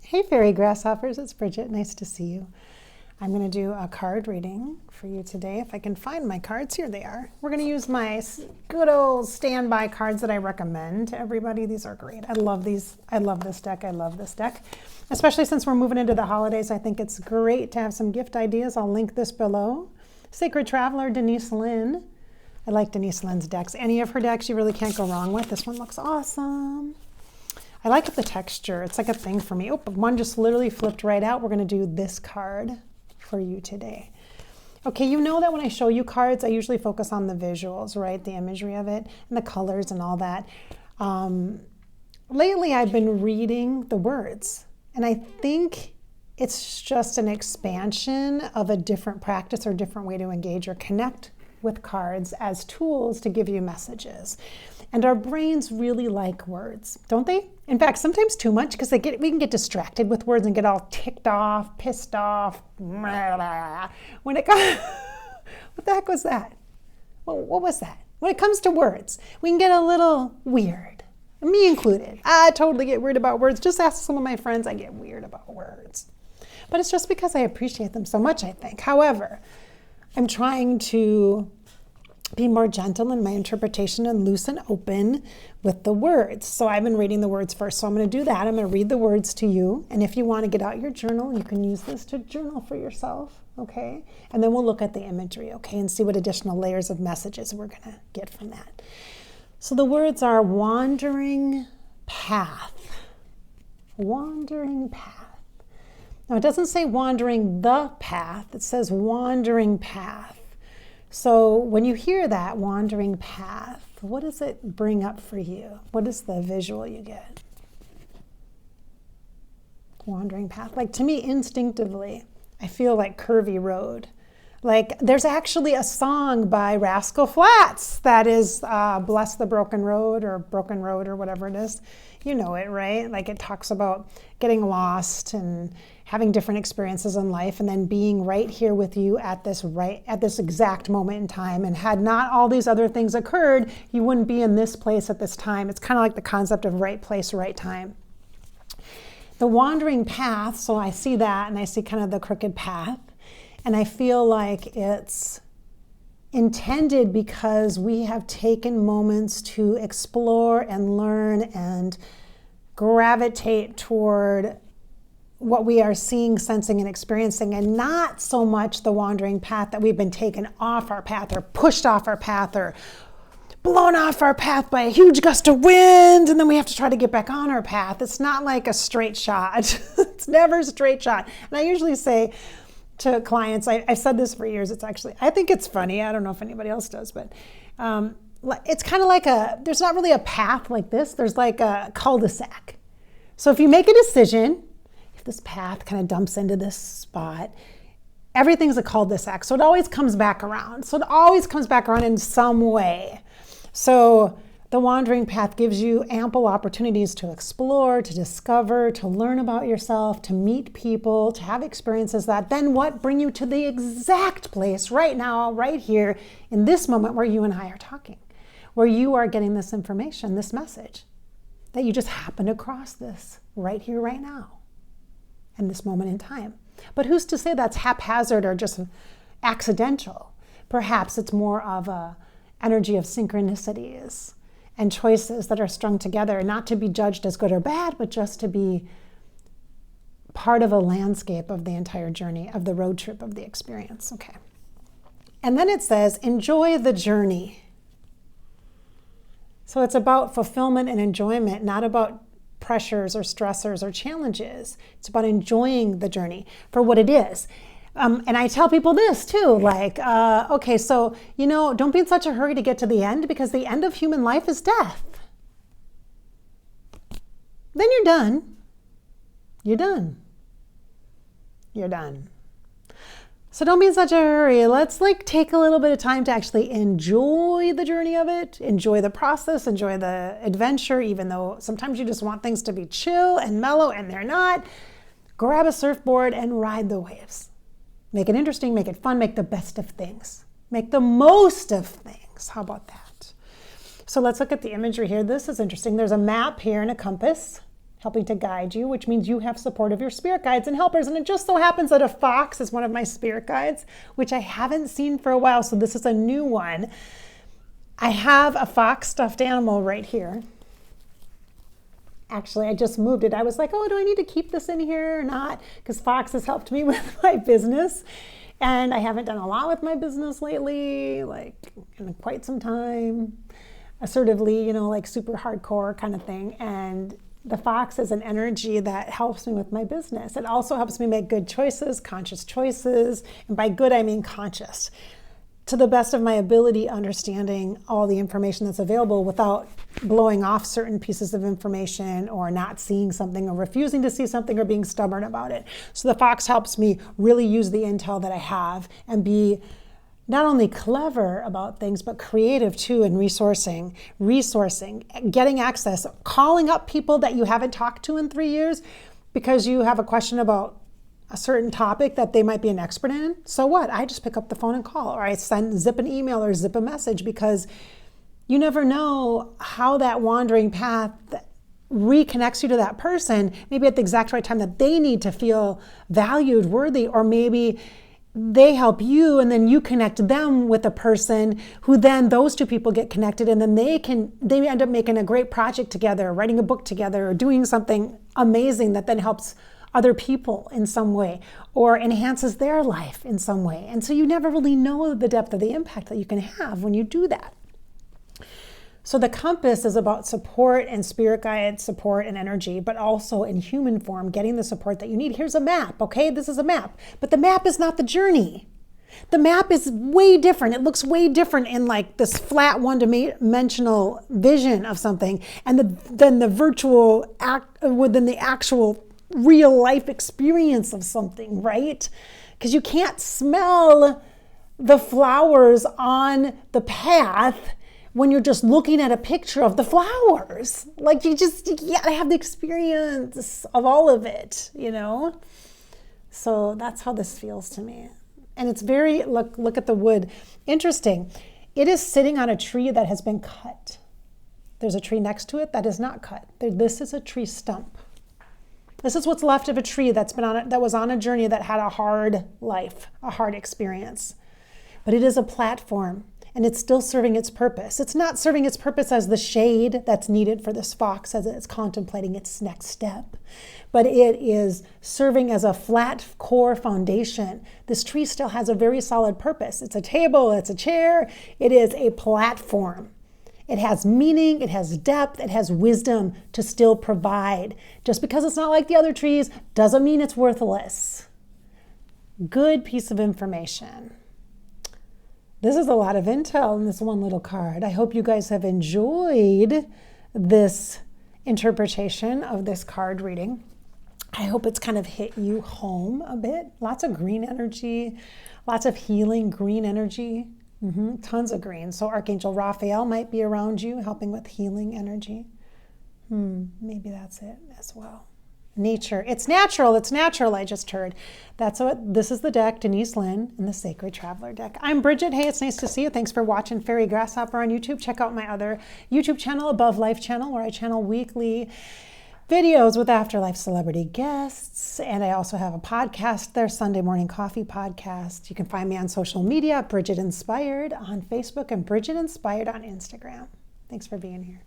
Hey fairy grasshoppers, it's Bridget. Nice to see you. I'm going to do a card reading for you today. If I can find my cards, here they are. We're going to use my good old standby cards that I recommend to everybody. These are great. I love these. I love this deck. I love this deck. Especially since we're moving into the holidays, I think it's great to have some gift ideas. I'll link this below. Sacred Traveler, Denise Linn. I like Denise Linn's decks. Any of her decks you really can't go wrong with. This one looks awesome. I like the texture. It's like a thing for me. Oh, one just literally flipped right out. We're going to do this card for you today. Okay, you know that when I show you cards, I usually focus on the visuals, right? The imagery of it and the colors and all that. Lately, I've been reading the words, and I think it's just an expansion of a different practice or different way to engage or connect with cards as tools to give you messages. And our brains really like words, don't they? In fact, sometimes too much, because we can get distracted with words and get all ticked off, pissed off. When it comes, what the heck was that? What was that? When it comes to words, we can get a little weird, me included. I totally get weird about words. Just ask some of my friends, I get weird about words. But it's just because I appreciate them so much, I think. However, I'm trying to be more gentle in my interpretation and loose and open with the words. So I've been reading the words first. So I'm going to do that. I'm going to read the words to you. And if you want to get out your journal, you can use this to journal for yourself, okay? And then we'll look at the imagery, okay, and see what additional layers of messages we're going to get from that. So the words are wandering path. Wandering path. Now it doesn't say wandering the path. It says wandering path. So when you hear that wandering path, what does it bring up for you? What is the visual you get? Wandering path. Like to me, instinctively, I feel like curvy road. Like there's actually a song by Rascal Flatts that is Bless the Broken Road or Broken Road or whatever it is. You know it, right? Like it talks about getting lost and having different experiences in life and then being right here with you at this exact moment in time. And had not all these other things occurred, you wouldn't be in this place at this time. It's kind of like the concept of right place, right time. The wandering path, so I see that and I see kind of the crooked path. And I feel like it's intended because we have taken moments to explore and learn and gravitate toward what we are seeing, sensing, and experiencing, and not so much the wandering path that we've been taken off our path or pushed off our path or blown off our path by a huge gust of wind, and then we have to try to get back on our path. It's not like a straight shot. It's never a straight shot. And I usually say to clients, I've said this for years, I think it's funny. I don't know if anybody else does, but it's kind of like there's not really a path like this. There's like a cul-de-sac. So if you make a decision, if this path kind of dumps into this spot, everything's a cul-de-sac. So it always comes back around. So it always comes back around in some way. So the wandering path gives you ample opportunities to explore, to discover, to learn about yourself, to meet people, to have experiences that then bring you to the exact place right now, right here, in this moment where you and I are talking, where you are getting this information, this message, that you just happened across this right here, right now, in this moment in time. But who's to say that's haphazard or just accidental? Perhaps it's more of a energy of synchronicities and choices that are strung together, not to be judged as good or bad, but just to be part of a landscape of the entire journey, of the road trip of the experience. Okay. And then it says, enjoy the journey. So it's about fulfillment and enjoyment, not about pressures or stressors or challenges. It's about enjoying the journey for what it is. And I tell people this too, like, okay, so, don't be in such a hurry to get to the end, because the end of human life is death. Then you're done. You're done. You're done. So don't be in such a hurry. Let's take a little bit of time to actually enjoy the journey of it, enjoy the process, enjoy the adventure, even though sometimes you just want things to be chill and mellow and they're not. Grab a surfboard and ride the waves. Make it interesting, make it fun, make the best of things. Make the most of things. How about that? So let's look at the imagery here. This is interesting. There's a map here and a compass. helping to guide you, which means you have support of your spirit guides and helpers. And it just so happens that a fox is one of my spirit guides, which I haven't seen for a while. So this is a new one. I have a fox stuffed animal right here. Actually, I just moved it. I was like, oh, do I need to keep this in here or not? Because Fox has helped me with my business. And I haven't done a lot with my business lately, like in quite some time. Assertively, like super hardcore kind of thing. And the fox is an energy that helps me with my business. It also helps me make good choices, conscious choices. And by good, I mean conscious. To the best of my ability, understanding all the information that's available without blowing off certain pieces of information or not seeing something or refusing to see something or being stubborn about it. So the fox helps me really use the intel that I have and be not only clever about things, but creative too in resourcing, getting access, calling up people that you haven't talked to in 3 years because you have a question about a certain topic that they might be an expert in. So what? I just pick up the phone and call, or I zip an email or zip a message, because you never know how that wandering path reconnects you to that person, maybe at the exact right time that they need to feel valued, worthy, or maybe they help you and then you connect them with a person who then those two people get connected, and then they end up making a great project together, writing a book together, or doing something amazing that then helps other people in some way or enhances their life in some way. And so you never really know the depth of the impact that you can have when you do that. So the compass is about support and spirit guide support and energy, but also in human form, getting the support that you need. Here's a map, okay? This is a map, but the map is not the journey. The map is way different. It looks way different in like this flat one-dimensional vision of something, and then the virtual within the actual real life experience of something, right? Because you can't smell the flowers on the path when you're just looking at a picture of the flowers. Like you gotta have the experience of all of it, So that's how this feels to me. And it's very, look at the wood. Interesting. It is sitting on a tree that has been cut. There's a tree next to it that is not cut. This is a tree stump. This is what's left of a tree that was on a journey that had a hard life, a hard experience. But it is a platform, and it's still serving its purpose. It's not serving its purpose as the shade that's needed for this fox as it's contemplating its next step, but it is serving as a flat core foundation. This tree still has a very solid purpose. It's a table, it's a chair, it is a platform. It has meaning, it has depth, it has wisdom to still provide. Just because it's not like the other trees doesn't mean it's worthless. Good piece of information. This is a lot of intel in this one little card. I hope you guys have enjoyed this interpretation of this card reading. I hope it's kind of hit you home a bit. Lots of green energy, lots of healing green energy. Tons of green. So Archangel Raphael might be around you helping with healing energy. Maybe that's it as well. Nature. It's natural. I just heard. This is the deck, Denise Linn, and the Sacred Traveler deck. I'm Bridget. Hey, it's nice to see you. Thanks for watching Fairy Grasshopper on YouTube. Check out my other YouTube channel, Above Life channel, where I channel weekly videos with afterlife celebrity guests. And I also have a podcast there, Sunday Morning Coffee Podcast. You can find me on social media, Bridget Inspired on Facebook and Bridget Inspired on Instagram. Thanks for being here.